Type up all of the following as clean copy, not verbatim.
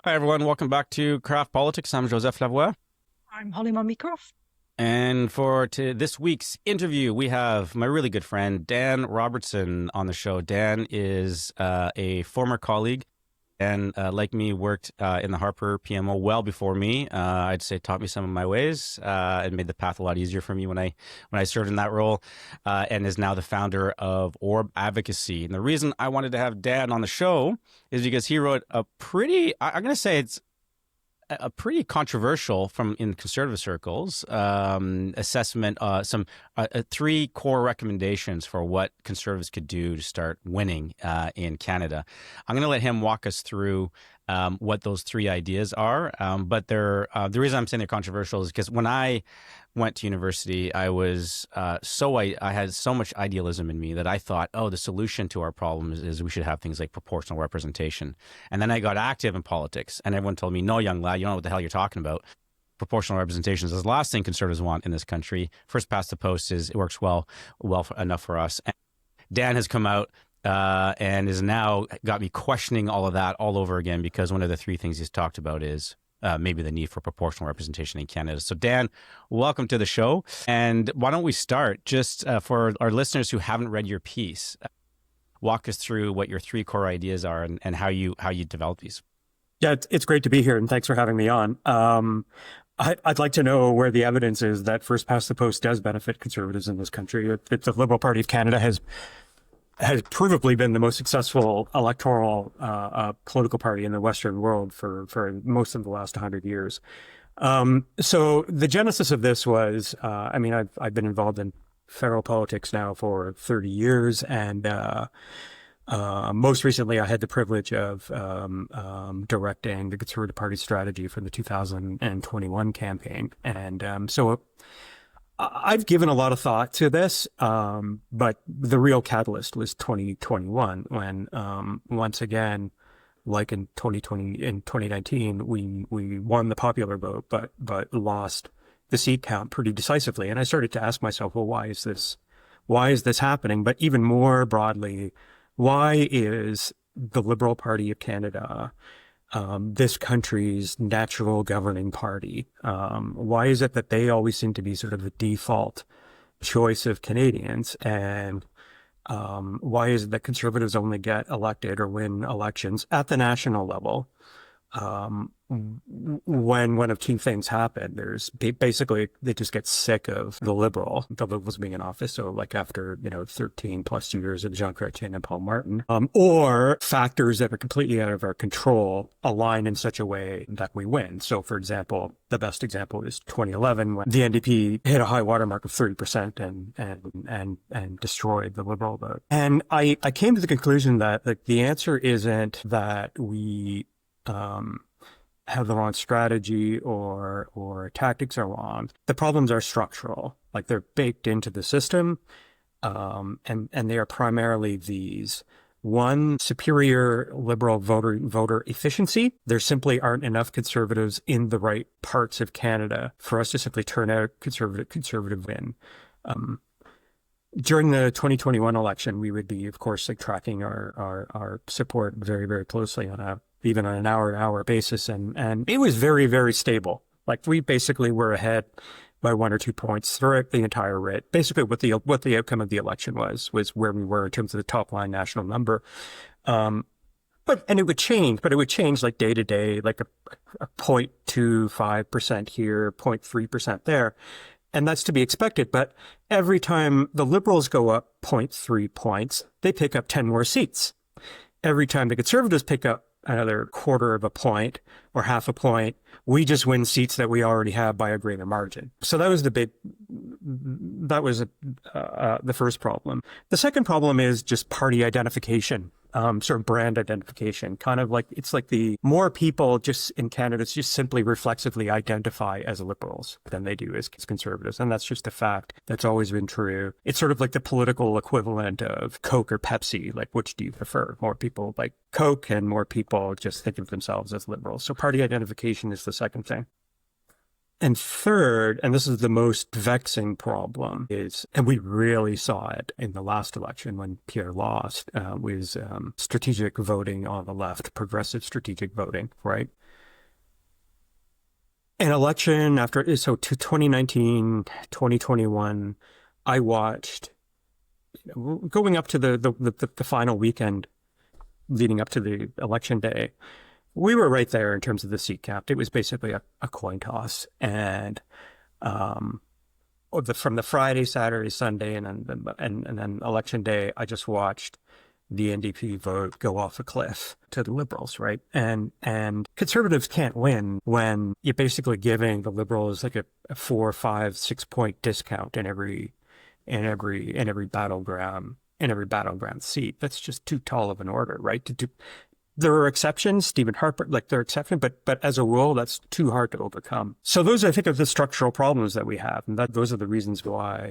Hi, everyone. Welcome back to Craft Politics. I'm Joseph Lavoie. I'm Holly Momikoff. And for this week's interview, we have my really good friend, Dan Robertson, on the show. Dan is a former colleague and, like me, worked in the Harper PMO well before me. I'd say taught me some of my ways and made the path a lot easier for me when I served in that role, and is now the founder of ORB Advocacy. And the reason I wanted to have Dan on the show is because he wrote a I'm going to say it's a pretty controversial from in conservative circles assessment, some three core recommendations for what conservatives could do to start winning in Canada. I'm going to let him walk us through what those three ideas are. But the reason I'm saying they're controversial is because when I went to university, I had so much idealism in me that I thought, oh, the solution to our problems is we should have things like proportional representation. And then I got active in politics, and everyone told me, no, young lad, you don't know what the hell you're talking about. Proportional representation is the last thing conservatives want in this country. First past the post it works enough for us. And Dan has come out and has now got me questioning all of that all over again, because one of the three things he's talked about is maybe the need for proportional representation in Canada. So Dan, welcome to the show. And why don't we start just for our listeners who haven't read your piece, walk us through what your three core ideas are and how you develop these. Yeah, it's great to be here, and thanks for having me on. I'd like to know where the evidence is that first past the post does benefit conservatives in this country. The Liberal Party of Canada has provably been the most successful electoral political party in the Western world for most of the last 100 years. So the genesis of this was, I've been involved in federal politics now for 30 years, and most recently I had the privilege of directing the Conservative Party strategy for the 2021 campaign. And so I've given a lot of thought to this, but the real catalyst was 2021 when, once again, like in 2019, we won the popular vote, but lost the seat count pretty decisively. And I started to ask myself, well, why is this happening? But even more broadly, why is the Liberal Party of Canada this country's natural governing party? Why is it that they always seem to be sort of the default choice of Canadians? And why is it that conservatives only get elected or win elections at the national level when one of two things happen? There's basically, they just get sick of the Liberals being in office. So like after, 13 plus years of Jean Chrétien and Paul Martin, or factors that are completely out of our control align in such a way that we win. So for example, the best example is 2011 when the NDP hit a high watermark of 30% and destroyed the Liberal vote. And I came to the conclusion that the answer isn't that we have the wrong strategy or tactics are wrong. The problems are structural, like they're baked into the system, and they are primarily these. One, superior Liberal voter efficiency. There simply aren't enough conservatives in the right parts of Canada for us to simply turn out conservative win. During the 2021 election, we would be, of course, tracking our support very, very closely even on an hour-to-hour basis. And it was very, very stable. Like we basically were ahead by 1 or 2 points throughout the entire writ. Basically what the outcome of the election was where we were in terms of the top line national number. And it would change like day to day, like a 0.25% here, 0.3% there. And that's to be expected. But every time the Liberals go up 0.3 points, they pick up 10 more seats. Every time the Conservatives pick up another quarter of a point or half a point, we just win seats that we already have by a greater margin. So that was the first problem. The second problem is just party identification. Sort of brand identification, kind of like, it's like the more people just in Canada just simply reflexively identify as liberals than they do as conservatives. And that's just a fact that's always been true. It's sort of like the political equivalent of Coke or Pepsi. Like, which do you prefer? More people like Coke and more people just think of themselves as liberals. So party identification is the second thing. And third, and this is the most vexing problem, and we really saw it in the last election when Pierre lost, was strategic voting on the left, progressive strategic voting, right? an election after, so to 2019, 2021, I watched, going up to the final weekend leading up to the election day, we were right there in terms of the seat count. It was basically a coin toss. And from the Friday, Saturday, Sunday, and then election day, I just watched the NDP vote go off a cliff to the Liberals, right? And Conservatives can't win when you're basically giving the Liberals like a 4, 5, 6 point discount in every battleground seat. That's just too tall of an order, right? There are exceptions, Stephen Harper, like they're exception, but as a rule, that's too hard to overcome. So those, I think, are the structural problems that we have, and those are the reasons why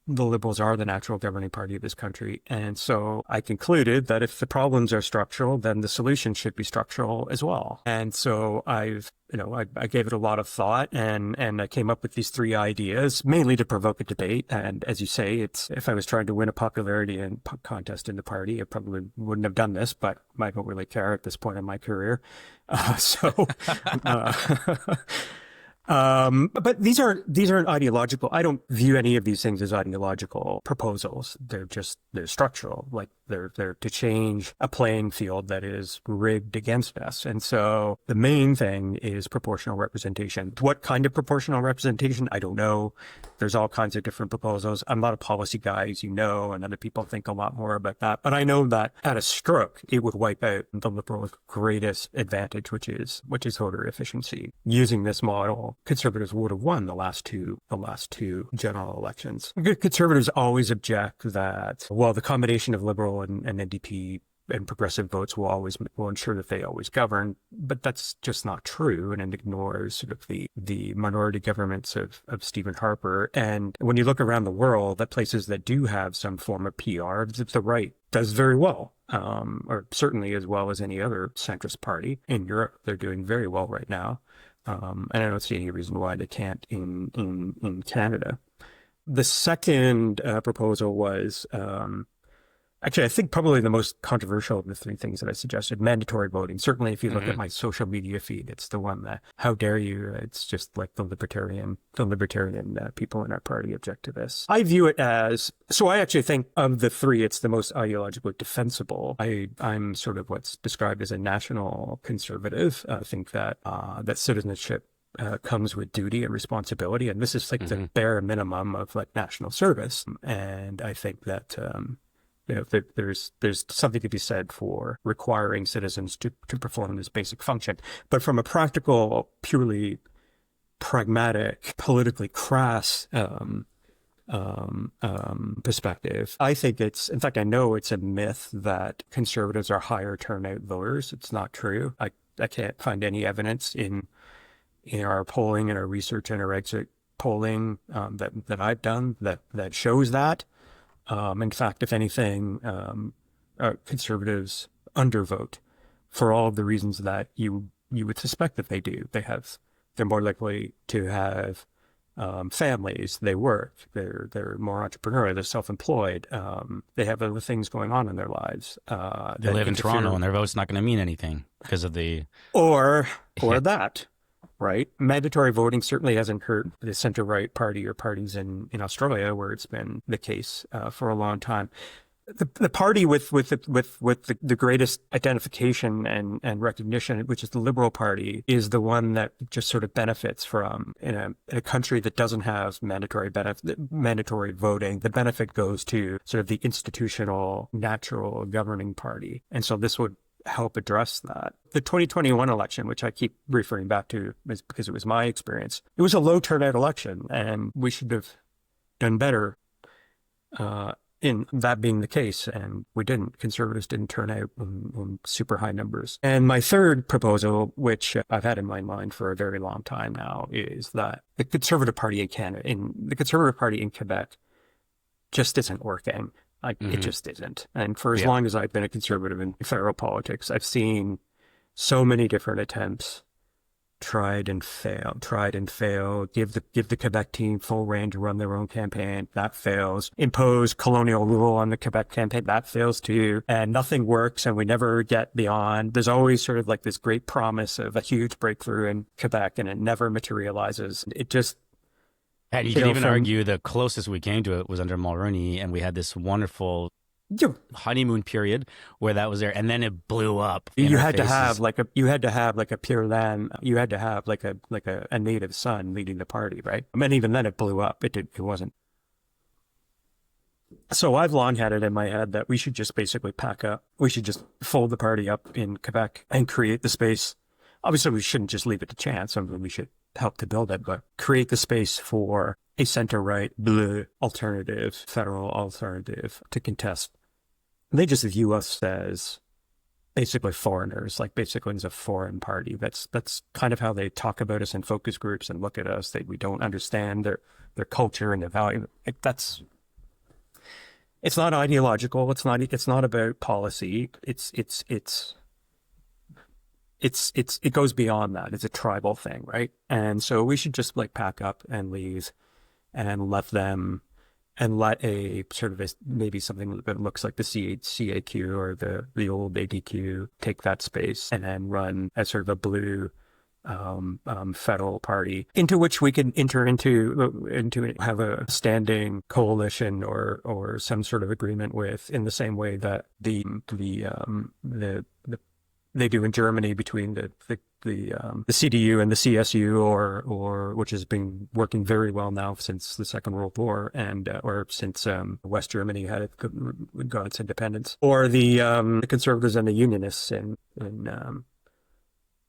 the Liberals are the natural governing party of this country. And so I concluded that if the problems are structural, then the solution should be structural as well. And so I gave it a lot of thought, and I came up with these 3 ideas, mainly to provoke a debate. And as you say, if I was trying to win a popularity contest in the party, I probably wouldn't have done this, but I don't really care at this point in my career. But these aren't ideological. I don't view any of these things as ideological proposals. They're structural. Like they're to change a playing field that is rigged against us. And so the main thing is proportional representation. What kind of proportional representation? I don't know. There's all kinds of different proposals. I'm not a policy guy, as you know, and other people think a lot more about that. But I know that at a stroke, it would wipe out the Liberals' greatest advantage, which is voter efficiency. Using this model, Conservatives would have won the last two general elections. Conservatives always object that, well, the combination of Liberal and NDP and progressive votes will ensure that they always govern, but that's just not true, and it ignores sort of the minority governments of Stephen Harper. And when you look around the world, at places that do have some form of PR, the right does very well, or certainly as well as any other centrist party. In Europe, they're doing very well right now, and I don't see any reason why they can't in Canada. The second proposal was actually, I think probably the most controversial of the 3 things that I suggested: mandatory voting. Certainly, if you look at my social media feed, it's the one that, how dare you? It's just like the libertarian people in our party object to this. I view it as, so I actually think of the 3, it's the most ideologically defensible. I'm sort of what's described as a national conservative. I think that that citizenship comes with duty and responsibility, and this is like the bare minimum of like national service. And I think that there's something to be said for requiring citizens to perform this basic function. But from a practical, purely pragmatic, politically crass perspective, I think in fact, I know it's a myth that conservatives are higher turnout voters. It's not true. I can't find any evidence in our polling and our research and our exit polling that I've done that shows that. In fact, if anything, conservatives undervote for all of the reasons that you would suspect that they do. They're more likely to have families, they work, they're more entrepreneurial, they're self-employed, they have other things going on in their lives. They live in Toronto, and their vote's not going to mean anything because of the or that. Right. Mandatory voting certainly hasn't hurt the center-right party or parties in Australia, where it's been the case for a long time. The party with the greatest identification and recognition, which is the Liberal Party, is the one that just sort of benefits from, in a country that doesn't have mandatory voting. The benefit goes to sort of the institutional, natural governing party, and so this would help address that. The 2021 election, which I keep referring back to, is because it was my experience. It was a low turnout election, and we should have done better in that being the case, and we didn't. Conservatives didn't turn out in super high numbers. And my third proposal, which I've had in my mind for a very long time now, is that the Conservative Party in Quebec just isn't working. It just isn't. And for as long as I've been a conservative in federal politics, I've seen so many different attempts tried and failed. Give the Quebec team full reign to run their own campaign. That fails. Impose colonial rule on the Quebec campaign. That fails too. And nothing works, and we never get beyond. There's always sort of like this great promise of a huge breakthrough in Quebec, and it never materializes. It just, And you could even argue the closest we came to it was under Mulroney, and we had this wonderful honeymoon period where that was there, and then it blew up. You had to have like a pure land. You had to have like a native son leading the party, right? I mean, even then it blew up. It wasn't. So I've long had it in my head that we should just basically pack up. We should just fold the party up in Quebec and create the space. Obviously, we shouldn't just leave it to chance. I mean, we should help to build it, but create the space for a center-right bleu alternative, federal alternative to contest. They just view us as basically foreigners, like basically as a foreign party. That's kind of how they talk about us in focus groups and look at us. We don't understand their culture and their value. It's not ideological. It's not about policy. It goes beyond that. It's a tribal thing, right? And so we should just like pack up and leave and let a sort of maybe something that looks like the CAQ or the old ADQ take that space and then run as sort of a blue federal party into which we can enter into have a standing coalition or some sort of agreement with, in the same way that they do in Germany between the CDU and the CSU, or which has been working very well now since the Second World War, and or since West Germany got its independence, or the Conservatives and the Unionists in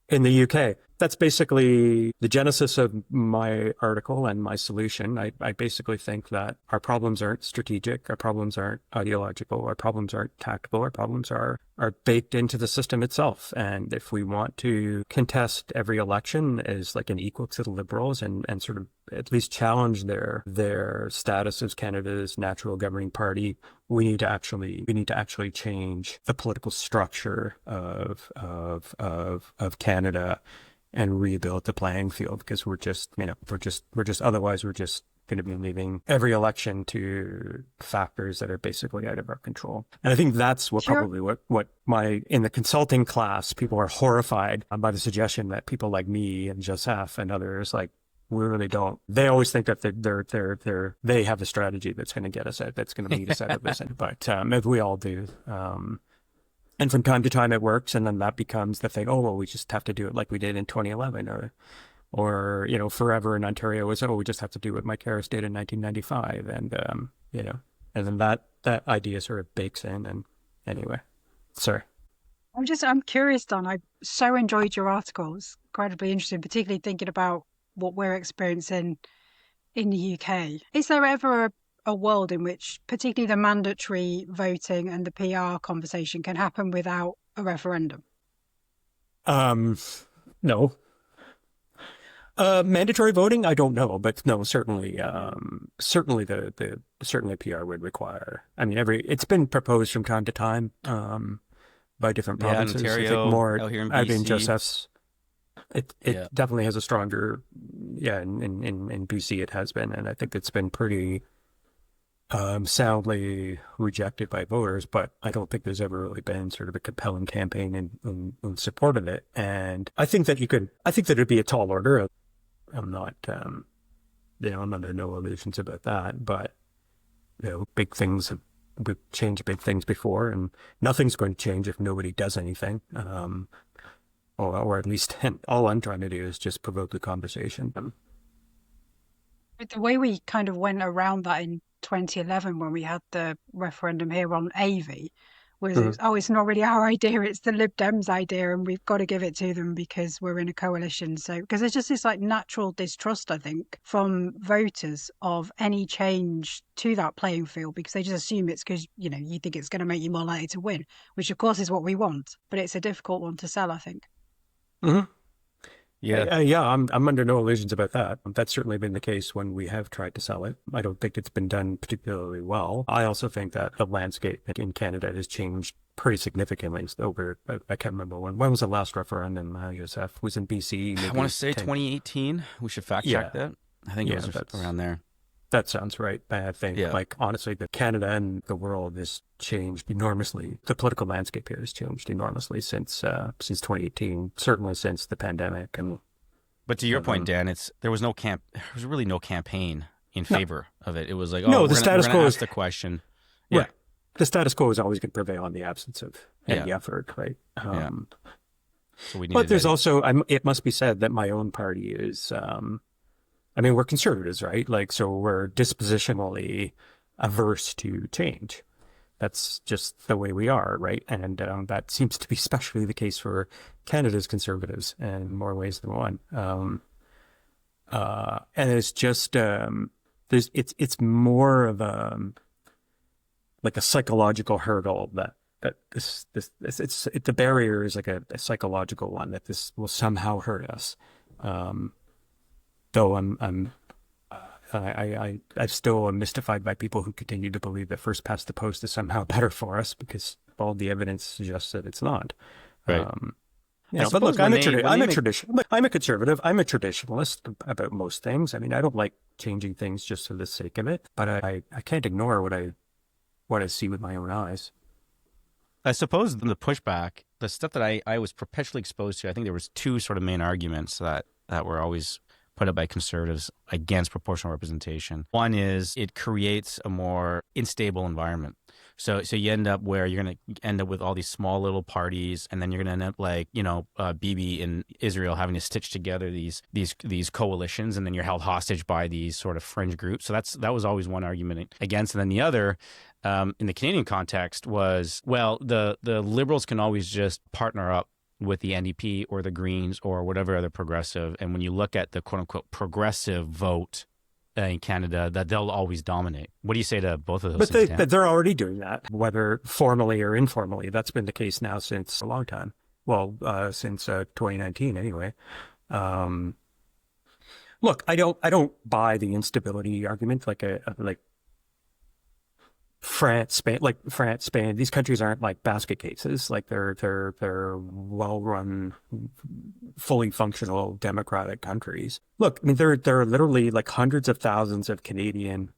the UK. That's basically the genesis of my article and my solution. I basically think that our problems aren't strategic, our problems aren't ideological, our problems aren't tactical, our problems are baked into the system itself. And if we want to contest every election as like an equal to the Liberals and sort of at least challenge their status as Canada's natural governing party, we need to actually change the political structure of Canada and rebuild the playing field, because we're just otherwise we're just going to be leaving every election to factors that are basically out of our control. And I think that's probably what in the consulting class, people are horrified by the suggestion that people like me and Joseph and others, like, we really don't. They always think that they have the strategy that's going to get us out, that's going to lead us out of this. But we all do. And from time to time it works, and then that becomes the thing. Oh, well, we just have to do it like we did in 2011, or forever in Ontario was, we just have to do what Mike Harris did in 1995, and and then that idea sort of bakes in. And anyway, sorry. I'm curious, Don. I so enjoyed your articles. Incredibly interesting, particularly thinking about what we're experiencing in the UK. Is there ever a world in which particularly the mandatory voting and the PR conversation can happen without a referendum? No. Mandatory voting, I don't know, but no, certainly PR would require. I mean, it's been proposed from time to time by different provinces. Ontario, more out here in BC. I mean, Joseph's. It definitely has a stronger, in BC it has been, and I think it's been pretty soundly rejected by voters, but I don't think there's ever really been sort of a compelling campaign in support of it. And I think that it'd be a tall order. I'm not, I'm under no illusions about that, but big things we've changed big things before, and nothing's going to change if nobody does anything. Or at least all I'm trying to do is just provoke the conversation. The way we kind of went around that in 2011 when we had the referendum here on AV was, it's not really our idea, it's the Lib Dems idea, and we've got to give it to them because we're in a coalition. So, because there's just this like natural distrust, I think, from voters of any change to that playing field, because they just assume it's because, you think it's going to make you more likely to win, which of course is what we want, but it's a difficult one to sell, I think. Mm-hmm. Yeah. Yeah, I'm under no illusions about that. That's certainly been the case when we have tried to sell it. I don't think it's been done particularly well. I also think that the landscape in Canada has changed pretty significantly over, I can't remember when was the last referendum, Joseph? Was in BC, I maybe want to say 10. 2018. We should fact Yeah, check that. I think it was around there. that sounds right. I think, Yeah. like, honestly, that Canada and the world has changed enormously. The political landscape here has changed enormously since 2018, certainly since the pandemic. And But to your point, Dan, there was really no campaign in no, favor of it. It was like, no, the we're status gonna quo ask is the question. Yeah. right. The status quo is always going to prevail in the absence of any Yeah. effort, right? Yeah. So we But needed there's that. also, it must be said that my own party is, I mean, we're conservatives, right? Like, so we're dispositionally averse to change. That's just the way we are, right? And that seems to be especially the case for Canada's conservatives in more ways than one. And it's just, it's more of a, like a psychological hurdle that the barrier is like a psychological one that this will somehow hurt us. Though I still am mystified by people who continue to believe that first past the post is somehow better for us because all the evidence suggests that it's not. Right. But look, I'm a conservative. I'm a traditionalist about most things. I mean, I don't like changing things just for the sake of it, but I can't ignore what I see with my own eyes. I suppose the pushback, the stuff that I was perpetually exposed to, I think there was two sort of main arguments that were always put up by conservatives against proportional representation. One is it creates a more unstable environment. So you end up where you're going to end up with all these small little parties, and then you're going to end up like, Bibi in Israel having to stitch together these coalitions, and then you're held hostage by these sort of fringe groups. So that was always one argument against. And then the other, in the Canadian context, was, well, the Liberals can always just partner up with the NDP or the Greens or whatever other progressive. And when you look at the quote unquote progressive vote in Canada, that they'll always dominate. What do you say to both of those things? But they're already doing that, whether formally or informally. That's been the case now since a long time. Well, since 2019 anyway. Look, I don't buy the instability argument. Like France, Spain, these countries aren't like basket cases. Like they're well-run, fully functional democratic countries. Look, I mean, there are literally like hundreds of thousands of Canadian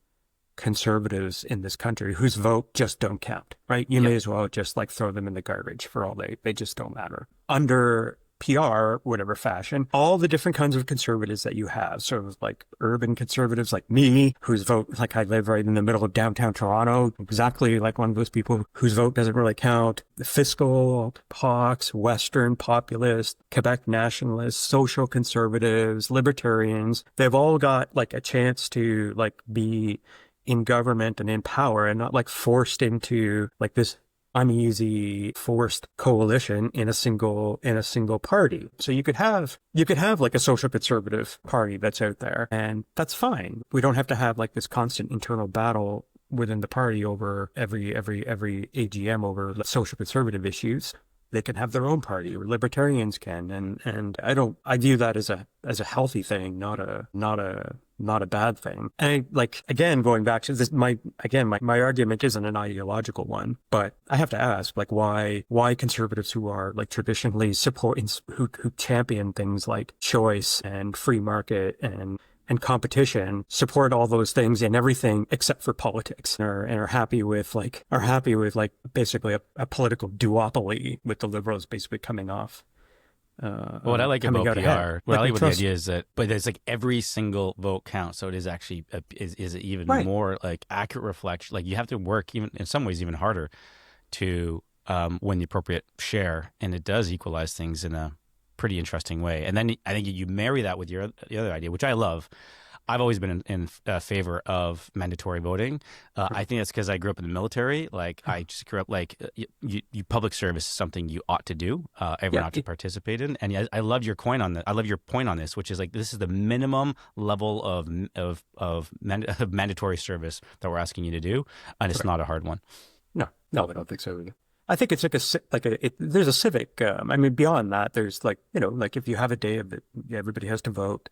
conservatives in this country whose vote just don't count, right? You may as well just like throw them in the garbage for all they just don't matter. Under PR, whatever fashion, all the different kinds of conservatives that you have. So like urban conservatives like me, whose vote, like I live right in the middle of downtown Toronto, exactly like one of those people whose vote doesn't really count. The fiscal hawks, Western populists, Quebec nationalists, social conservatives, libertarians, they've all got like a chance to like be in government and in power and not like forced into like this uneasy forced coalition in a single party. So you could have like a social conservative party that's out there, and that's fine. We don't have to have like this constant internal battle within the party over every AGM over social conservative issues. They can have their own party, or libertarians can, and I view that as a healthy thing, not a bad thing. And like, again, going back to this, my argument isn't an ideological one, but I have to ask, like, why conservatives who are like traditionally who champion things like choice and free market and competition support all those things in everything except for politics, and are happy with basically a political duopoly with the Liberals basically coming off. What I like about PR, what I like about the idea is that, but it's like every single vote counts. So it is actually is even more like accurate reflection. Like you have to work even in some ways even harder to win the appropriate share, and it does equalize things in a pretty interesting way. And then I think you marry that with the other idea, which I love. I've always been in favor of mandatory voting. I think that's because I grew up in the military. Like I just grew up like you public service is something you ought to do. Everyone ought to participate in. And I love your point on that. I love your point on this, which is like this is the minimum level of mandatory service that we're asking you to do, and it's not a hard one. No, I don't think so either. I think it's there's a civic. I mean, beyond that, there's like, like if you have a day of it, everybody has to vote.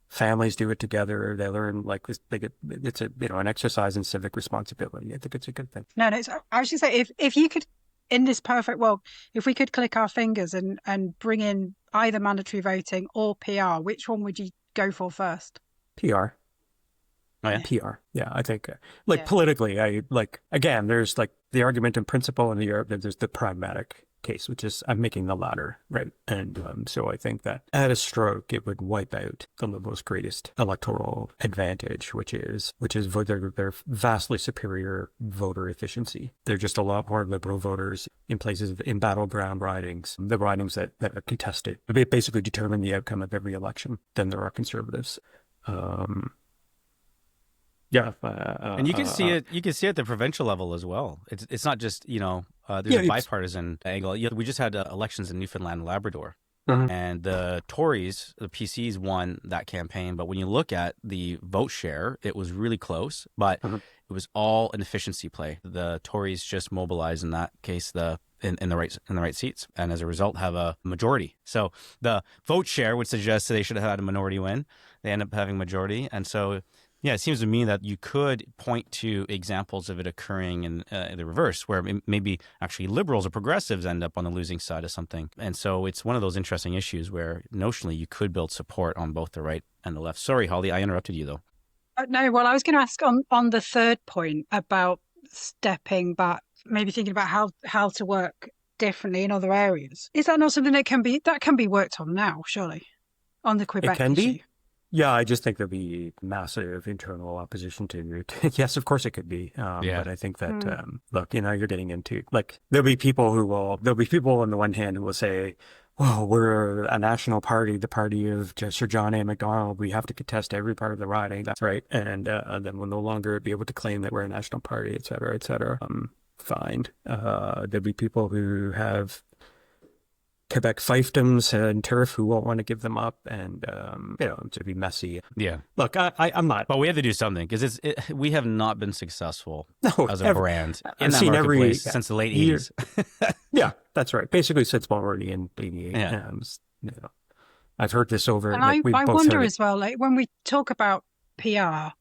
Families do it together. They learn like this. It's an exercise in civic responsibility. I think it's a good thing. No, I was just say if you could, in this perfect world, if we could click our fingers and bring in either mandatory voting or PR, which one would you go for first? PR. Oh, yeah. PR. Yeah, I think Yeah. politically, again, there's like the argument in principle, and there's the pragmatic case, which is I'm making the latter, right? And so I think that at a stroke, it would wipe out the Liberals' greatest electoral advantage, which is their vastly superior voter efficiency. They're just a lot more Liberal voters in battleground ridings, the ridings that are contested. They basically determine the outcome of every election than there are Conservatives. Yeah, and you can see it. You can see it at the provincial level as well. It's not just there's a bipartisan angle. We just had elections in Newfoundland and Labrador, and the Tories, the PCs, won that campaign. But when you look at the vote share, it was really close. But it was all an efficiency play. The Tories just mobilized in that case in the right seats, and as a result have a majority. So the vote share would suggest they should have had a minority win. They end up having majority, and so. Yeah, it seems to me that you could point to examples of it occurring in the reverse, where maybe actually Liberals or progressives end up on the losing side of something. And so it's one of those interesting issues where notionally you could build support on both the right and the left. Sorry, Holly, I interrupted you though. No, well, I was going to ask on the third point about stepping back, maybe thinking about how to work differently in other areas. Is that not something that can be worked on now, surely, on the Quebec issue? Be. Yeah, I just think there'll be massive internal opposition to it. Yes, of course it could be. But I think that, look, you're getting into, like, there'll be people on the one hand who will say, well, we're a national party, the party of Sir John A. Macdonald. We have to contest every part of the riding. That's right. And then we'll no longer be able to claim that we're a national party, et cetera, et cetera. Fine. There'll be people who have Quebec fiefdoms and turf who won't want to give them up, and to be messy. Yeah. Look, I'm not. But we have to do something because we have not been successful as a brand in I've that seen marketplace since the late 80s. Yeah, that's right. Basically since already in 88. Yeah. I've heard this over. And I wonder as well, like when we talk about PR,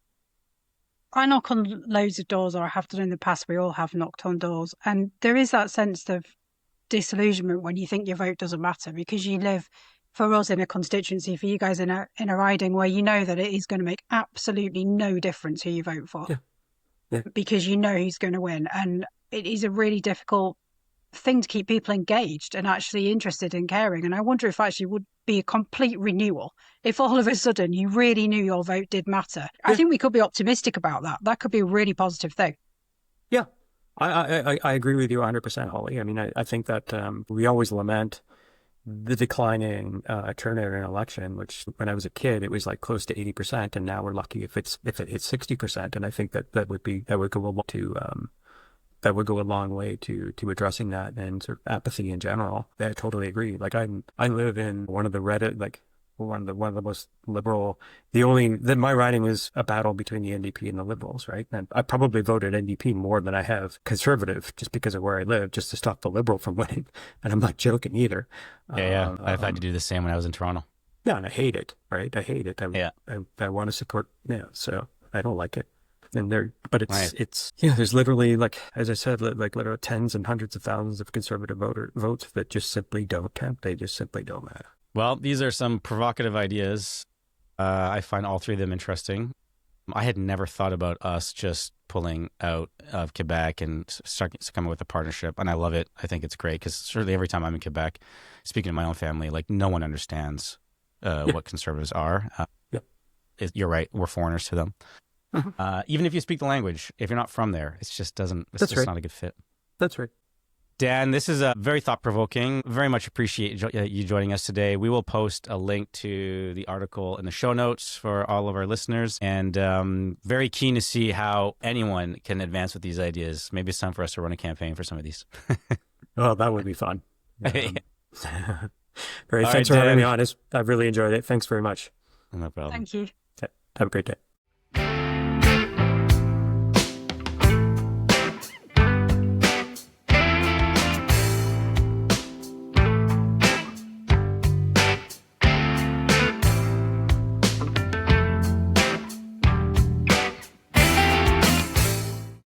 I knock on loads of doors, or I have done in the past. We all have knocked on doors, and there is that sense of disillusionment when you think your vote doesn't matter, because you live, for us in a constituency, for you guys in a riding where you know that it is going to make absolutely no difference who you vote for, because you know who's going to win, and it is a really difficult thing to keep people engaged and actually interested and caring. And I wonder if actually would be a complete renewal if all of a sudden you really knew your vote did matter. I think we could be optimistic about that. That could be a really positive thing. Yeah. I agree with you 100%, Holly. I mean, I think that we always lament the declining turnout in election, which when I was a kid, it was like close to 80%, and now we're lucky if it hits 60%. And I think that would go a long way to addressing that and sort of apathy in general. I totally agree. Like I live in one of the most liberal. My riding was a battle between the NDP and the Liberals, right? And I probably voted NDP more than I have Conservative, just because of where I live, just to stop the Liberal from winning. And I'm not joking either. Yeah. I've had to do the same when I was in Toronto. Yeah, and I hate it, right? I hate it. I want to support. Yeah, so I don't like it. But there's literally, like, as I said, like literally tens and hundreds of thousands of Conservative votes that just simply don't count. They just simply don't matter. Well, these are some provocative ideas. I find all three of them interesting. I had never thought about us just pulling out of Quebec and starting to come up with a partnership, and I love it. I think it's great because certainly every time I'm in Quebec, speaking to my own family, like no one understands what Conservatives are. You're right. We're foreigners to them. Even if you speak the language, if you're not from there, it's just not a good fit. That's right. Dan, this is very thought-provoking. Very much appreciate you joining us today. We will post a link to the article in the show notes for all of our listeners, and very keen to see how anyone can advance with these ideas. Maybe it's time for us to run a campaign for some of these. Oh, that would be fun. Great. All Thanks for having me on. I've really enjoyed it. Thanks very much. No problem. Thank you. Have a great day.